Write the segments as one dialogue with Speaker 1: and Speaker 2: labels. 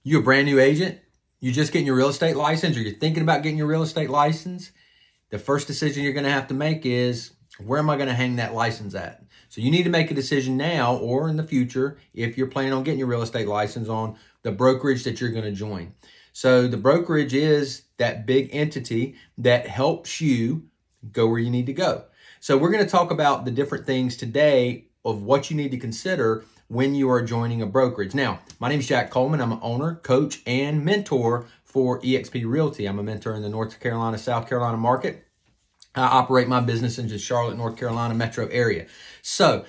Speaker 1: You a brand new agent, you're just getting your real estate license, or you're thinking about getting your real estate license, the first decision you're going to have to make is, where am I going to hang that license at? So you need to make a decision now or in the future, if you're planning on getting your real estate license, on the brokerage that you're going to join. So the brokerage is that big entity that helps you go where you need to go. So we're going to talk about the different things today of what you need to consider when you are joining a brokerage. Now, my name is Jack Coleman. I'm an owner, coach, and mentor for eXp Realty. I'm a mentor in the North Carolina, South Carolina market. I operate my business in the Charlotte, North Carolina metro area. So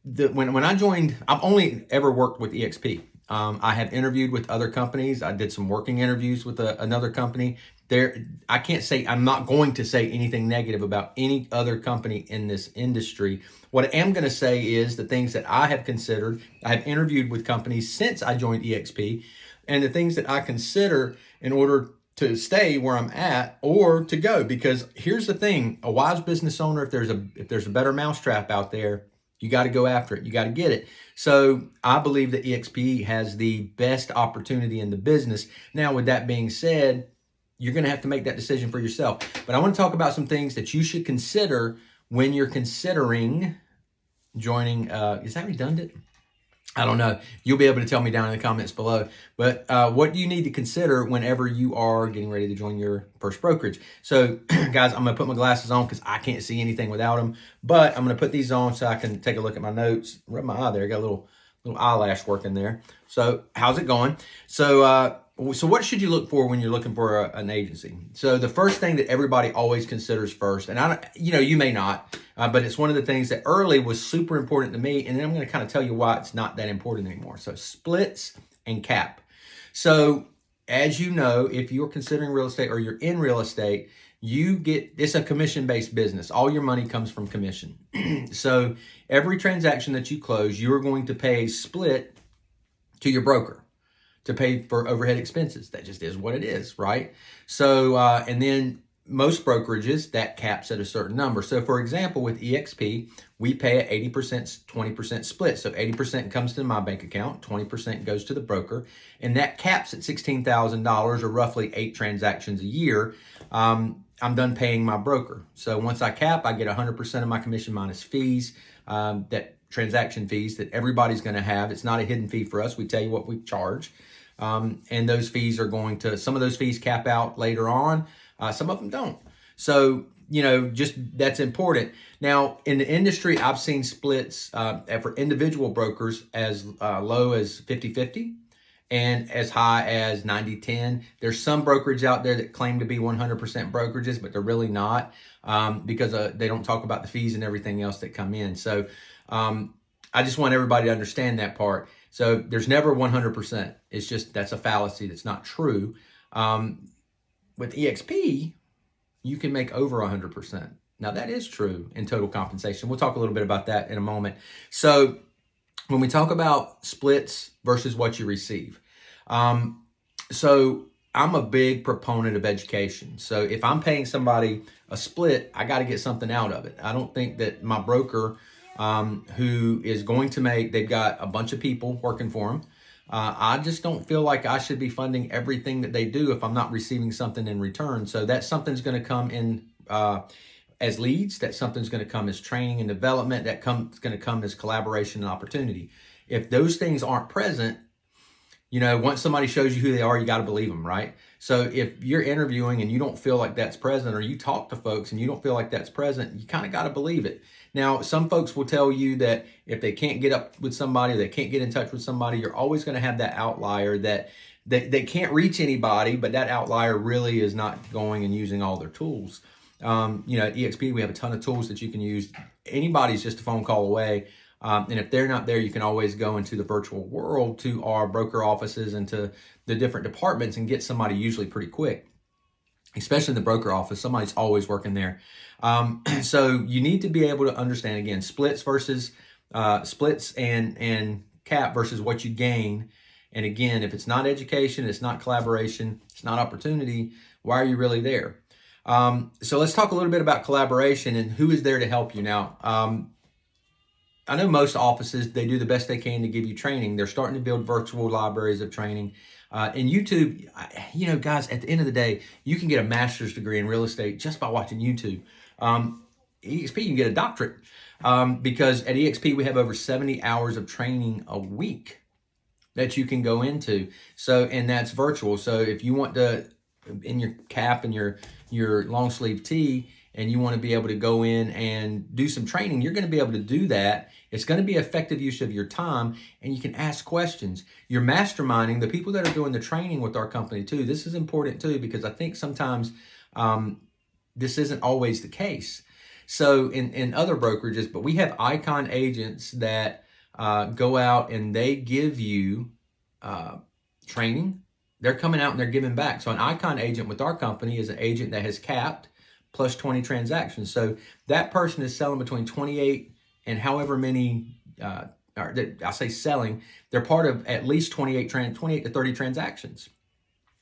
Speaker 1: when I joined, I've only ever worked with eXp. I have interviewed with other companies. I did some working interviews with another company. I'm not going to say anything negative about any other company in this industry. What I am going to say is the things that I have considered. I have interviewed with companies since I joined eXp, and the things that I consider in order to stay where I'm at or to go. Because here's the thing: a wise business owner, if there's a better mousetrap out there, you got to go after it. You got to get it. So I believe that eXp has the best opportunity in the business. Now, with that being said, you're going to have to make that decision for yourself. But I want to talk about some things that you should consider when you're considering joining. Is that redundant? I don't know. You'll be able to tell me down in the comments below. But what do you need to consider whenever you are getting ready to join your first brokerage? So, guys, I'm going to put my glasses on because I can't see anything without them. But I'm going to put these on so I can take a look at my notes. Rub my eye there. I got a little eyelash working there. So, how's it going? So what should you look for when you're looking for an agency? So the first thing that everybody always considers first, and you may not, but it's one of the things that early was super important to me, and then I'm going to kind of tell you why it's not that important anymore. So splits and cap. So as you know, if you're considering real estate or you're in real estate, it's a commission-based business. All your money comes from commission. So every transaction that you close, you're going to pay a split to your broker to pay for overhead expenses. That just is what it is, right? So, and then most brokerages, that caps at a certain number. So for example, with eXp, we pay an 80%, 20% split. So 80% comes to my bank account, 20% goes to the broker, and that caps at $16,000 or roughly 8 transactions a year. I'm done paying my broker. So once I cap, I get 100% of my commission minus fees, that transaction fees that everybody's going to have. It's not a hidden fee for us. We tell you what we charge. And those fees some of those fees cap out later on. Some of them don't. So, just that's important. Now, in the industry, I've seen splits for individual brokers as low as 50-50 and as high as 90-10. There's some brokerage out there that claim to be 100% brokerages, but they're really not because they don't talk about the fees and everything else that come in. So I just want everybody to understand that part. So there's never 100%. It's just, that's a fallacy. That's not true. With eXp, you can make over 100%. Now that is true in total compensation. We'll talk a little bit about that in a moment. So when we talk about splits versus what you receive, so I'm a big proponent of education. So if I'm paying somebody a split, I got to get something out of it. I don't think that my broker who is going to they've got a bunch of people working for them. I just don't feel like I should be funding everything that they do if I'm not receiving something in return. So that something's going to come in as leads. That something's going to come as training and development. That's going to come as collaboration and opportunity. If those things aren't present, once somebody shows you who they are, you got to believe them, right? So if you're interviewing and you don't feel like that's present, or you talk to folks and you don't feel like that's present, you kind of got to believe it. Now, some folks will tell you that if they can't get up with somebody, or they can't get in touch with somebody, you're always going to have that outlier that they can't reach anybody, but that outlier really is not going and using all their tools. At eXp, we have a ton of tools that you can use. Anybody's just a phone call away. And if they're not there, you can always go into the virtual world to our broker offices and to the different departments and get somebody usually pretty quick, especially in the broker office. Somebody's always working there. So you need to be able to understand, again, splits and cap versus what you gain. And again, if it's not education, it's not collaboration, it's not opportunity, why are you really there? So let's talk a little bit about collaboration and who is there to help you. Now, I know most offices, they do the best they can to give you training. They're starting to build virtual libraries of training. And YouTube, guys, at the end of the day, you can get a master's degree in real estate just by watching YouTube. EXP, you can get a doctorate because at EXP, we have over 70 hours of training a week that you can go into. So, and that's virtual. So if you want to, in your cap and your long sleeve tee, and you want to be able to go in and do some training, you're going to be able to do that. It's going to be effective use of your time, and you can ask questions. You're masterminding the people that are doing the training with our company too. This is important too, because I think sometimes this isn't always the case. So in other brokerages, but we have icon agents that go out and they give you training. They're coming out and they're giving back. So an icon agent with our company is an agent that has capped plus 20 transactions. So that person is selling between 28 and however many, I say selling, they're part of at least 28 to 30 transactions.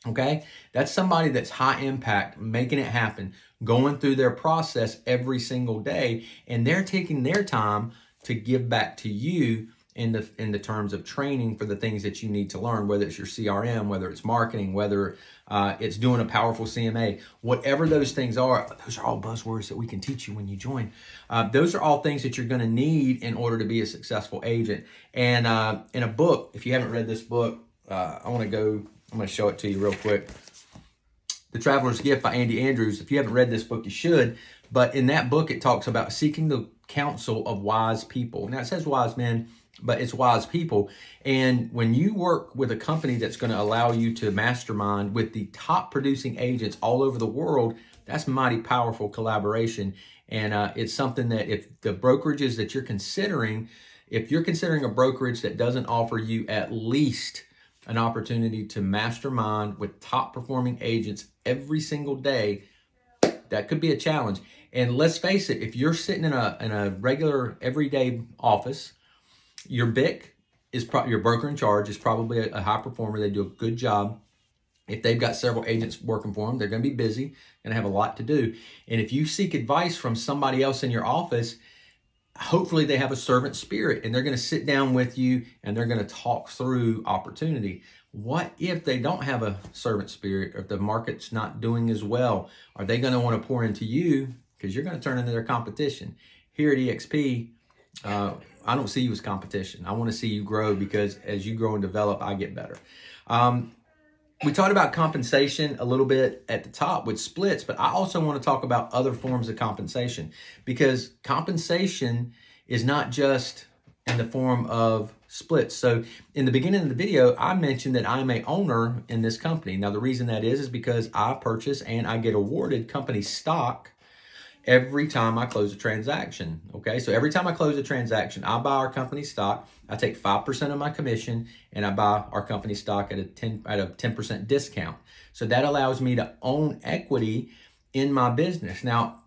Speaker 1: Okay, that's somebody that's high impact, making it happen, going through their process every single day, and they're taking their time to give back to you in the terms of training for the things that you need to learn, whether it's your CRM, whether it's marketing, whether it's doing a powerful CMA, whatever those things are. Those are all buzzwords that we can teach you when you join. Those are all things that you're going to need in order to be a successful agent. And in a book, if you haven't read this book, I'm going to show it to you real quick. The Traveler's Gift by Andy Andrews. If you haven't read this book, you should. But in that book, it talks about seeking the counsel of wise people. Now, it says wise men, but it's wise people. And when you work with a company that's going to allow you to mastermind with the top producing agents all over the world, that's mighty powerful collaboration. And it's something that if the brokerages that you're considering, if you're considering a brokerage that doesn't offer you at least an opportunity to mastermind with top performing agents every single day, that could be a challenge. And let's face it, if you're sitting in a regular everyday office, your BIC is your broker in charge is probably a high performer. They do a good job. If they've got several agents working for them, they're going to be busy and have a lot to do. And if you seek advice from somebody else in your office, hopefully they have a servant spirit and they're going to sit down with you and they're going to talk through opportunity. What if they don't have a servant spirit, or if the market's not doing as well? Are they going to want to pour into you because you're going to turn into their competition? Here at EXP, I don't see you as competition. I want to see you grow, because as you grow and develop, I get better. We talked about compensation a little bit at the top with splits, but I also want to talk about other forms of compensation, because compensation is not just in the form of splits. So in the beginning of the video, I mentioned that I'm an owner in this company. Now, the reason that is because I purchase and I get awarded company stock every time I close a transaction. Okay, so every time I close a transaction, I buy our company stock. I take 5% of my commission and I buy our company stock at a 10% discount. So that allows me to own equity in my business. Now,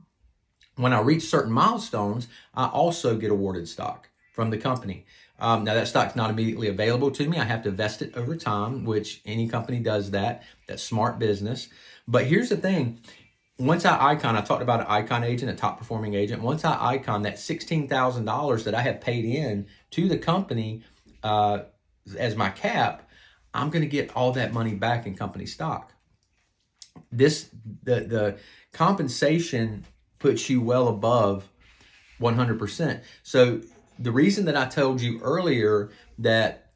Speaker 1: when I reach certain milestones, I also get awarded stock from the company. Now that stock's not immediately available to me. I have to vest it over time, which any company does that. That's smart business. But here's the thing. Once I talked about an icon agent, a top performing agent. Once I icon, that $16,000 that I have paid in to the company as my cap, I'm going to get all that money back in company stock. The compensation puts you well above 100%. So the reason that I told you earlier that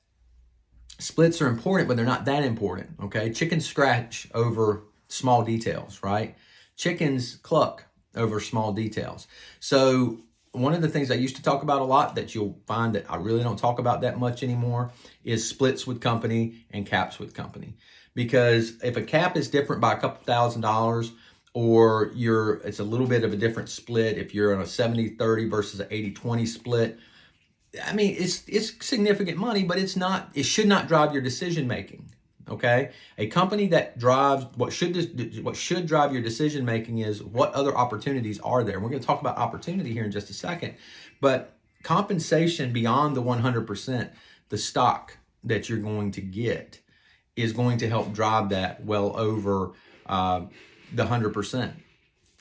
Speaker 1: splits are important, but they're not that important. Okay, chickens scratch over small details, right? Chickens cluck over small details. So one of the things I used to talk about a lot that you'll find that I really don't talk about that much anymore is splits with company and caps with company. Because if a cap is different by a couple $1,000, or it's a little bit of a different split, if you're on a 70-30 versus an 80-20 split, I mean, it's significant money, but it should not drive your decision making. Okay, a company that drives what should drive your decision making is what other opportunities are there. And we're going to talk about opportunity here in just a second, but compensation beyond the 100%, the stock that you're going to get is going to help drive that well over the 100%.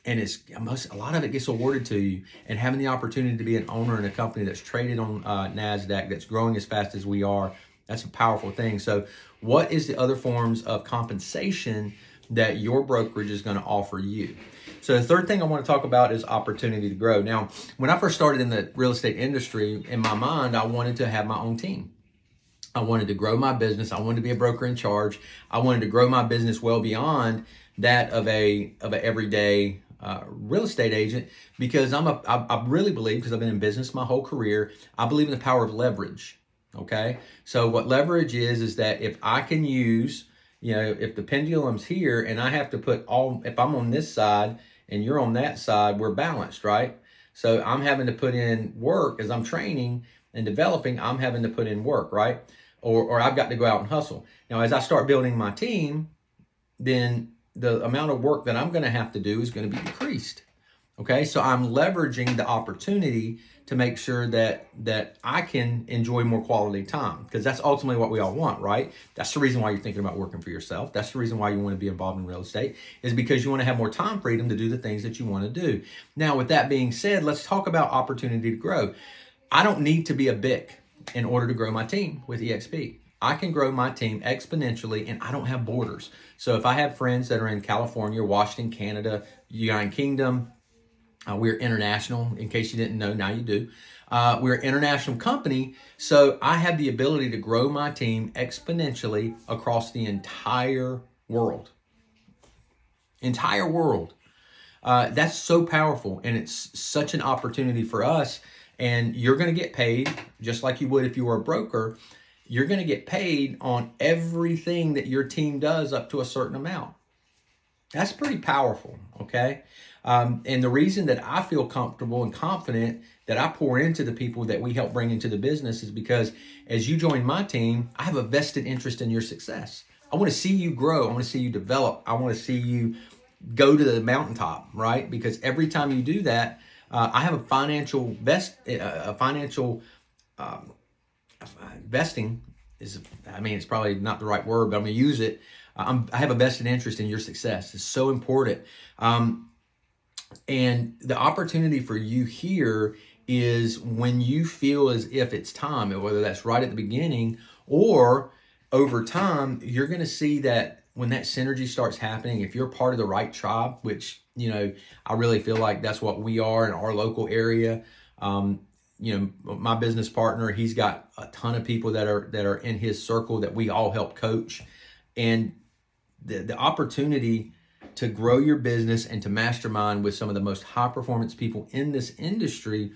Speaker 1: and a lot of it gets awarded to you. And having the opportunity to be an owner in a company that's traded on NASDAQ, that's growing as fast as we are, that's a powerful thing. So what is the other forms of compensation that your brokerage is going to offer you? So the third thing I want to talk about is opportunity to grow. Now, when I first started in the real estate industry, in my mind, I wanted to have my own team. I wanted to grow my business. I wanted to be a broker in charge. I wanted to grow my business well beyond that of a everyday real estate agent, because I really believe, because I've been in business my whole career, I believe in the power of leverage. Okay, so what leverage is that if I can use, if the pendulum's here and I have to if I'm on this side and you're on that side, we're balanced, right? So I'm having to put in work as I'm training and developing. I'm having to put in work, right? Or I've got to go out and hustle. Now, as I start building my team, then the amount of work that I'm going to have to do is going to be decreased. Okay, so I'm leveraging the opportunity to make sure that I can enjoy more quality time, because that's ultimately what we all want, right? That's the reason why you're thinking about working for yourself. That's the reason why you want to be involved in real estate, is because you want to have more time freedom to do the things that you want to do. Now, with that being said, let's talk about opportunity to grow. I don't need to be a BIC in order to grow my team with EXP. I can grow my team exponentially, and I don't have borders. So if I have friends that are in California, Washington, Canada, United Kingdom, we're international. In case you didn't know, now you do. We're an international company, so I have the ability to grow my team exponentially across the entire world. Entire world. That's so powerful, and it's such an opportunity for us. And you're going to get paid just like you would if you were a broker. You're going to get paid on everything that your team does up to a certain amount. That's pretty powerful, okay? And the reason that I feel comfortable and confident that I pour into the people that we help bring into the business is because as you join my team, I have a vested interest in your success. I want to see you grow. I want to see you develop. I want to see you go to the mountaintop, right? Because every time you do that, I have a financial vesting is, it's probably not the right word, but I'm going to use it. I have a vested interest in your success. It's so important. And the opportunity for you here is when you feel as if it's time, whether that's right at the beginning or over time, you're going to see that when that synergy starts happening, if you're part of the right tribe, which, I really feel like that's what we are in our local area. My business partner, he's got a ton of people that are in his circle that we all help coach. And the opportunity to grow your business and to mastermind with some of the most high performance people in this industry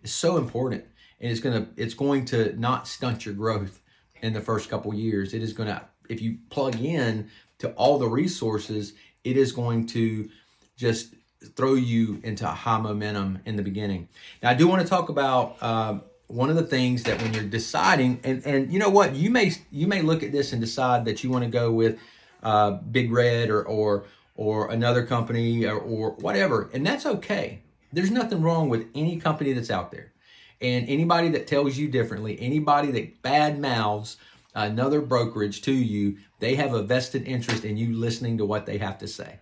Speaker 1: is so important. And it's going to not stunt your growth in the first couple years. It is going to, if you plug in to all the resources, it is going to just throw you into a high momentum in the beginning. Now, I do want to talk about one of the things that when you're deciding, and you know what, you may look at this and decide that you want to go with Big Red or another company or whatever, and that's okay. There's nothing wrong with any company that's out there. And anybody that tells you differently, anybody that bad mouths another brokerage to you, they have a vested interest in you listening to what they have to say.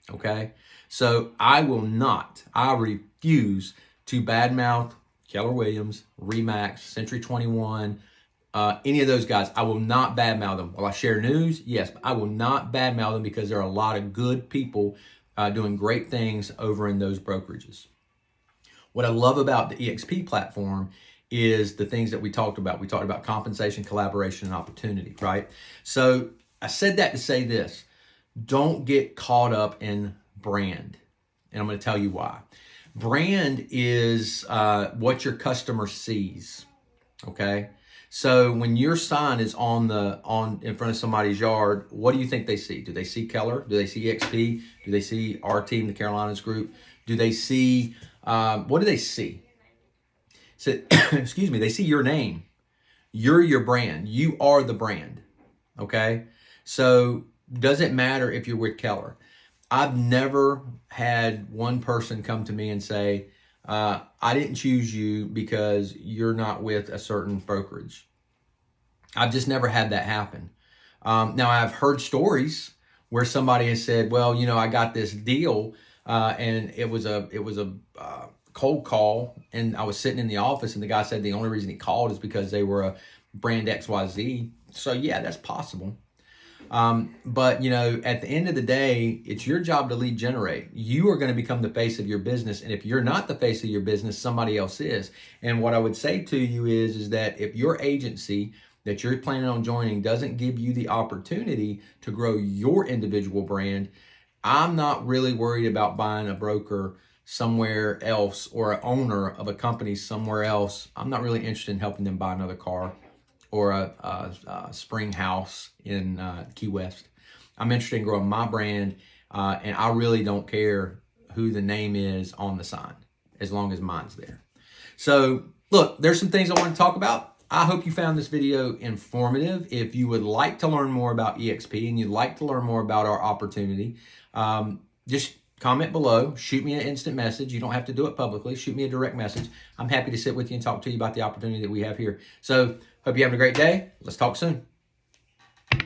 Speaker 1: Okay? So I refuse to badmouth Keller Williams, Remax, Century 21, any of those guys. I will not badmouth them. Will I share news? Yes, but I will not badmouth them because there are a lot of good people doing great things over in those brokerages. What I love about the EXP platform is the things that we talked about. We talked about compensation, collaboration, and opportunity, right? So I said that to say this. Don't get caught up in brand. And I'm going to tell you why. Brand is what your customer sees, okay? So when your sign is in front of somebody's yard, what do you think they see? Do they see Keller? Do they see EXP? Do they see our team, the Carolinas group? Do they see, what do they see? So, excuse me, they see your name. You're your brand. You are the brand, okay? So does it matter if you're with Keller? I've never had one person come to me and say, I didn't choose you because you're not with a certain brokerage. I've just never had that happen. Now, I've heard stories where somebody has said, well, I got this deal and it was a cold call, and I was sitting in the office, and the guy said the only reason he called is because they were a brand XYZ. So yeah, that's possible. But at the end of the day, it's your job to lead generate. You are going to become the face of your business. And if you're not the face of your business, somebody else is. And what I would say to you is that if your agency that you're planning on joining doesn't give you the opportunity to grow your individual brand, I'm not really worried about buying a broker somewhere else or an owner of a company somewhere else. I'm not really interested in helping them buy another car or a spring house in Key West. I'm interested in growing my brand, and I really don't care who the name is on the sign, as long as mine's there. So look, there's some things I want to talk about. I hope you found this video informative. If you would like to learn more about EXP and you'd like to learn more about our opportunity, just comment below, shoot me an instant message. You don't have to do it publicly. Shoot me a direct message. I'm happy to sit with you and talk to you about the opportunity that we have here. So hope you're having a great day. Let's talk soon.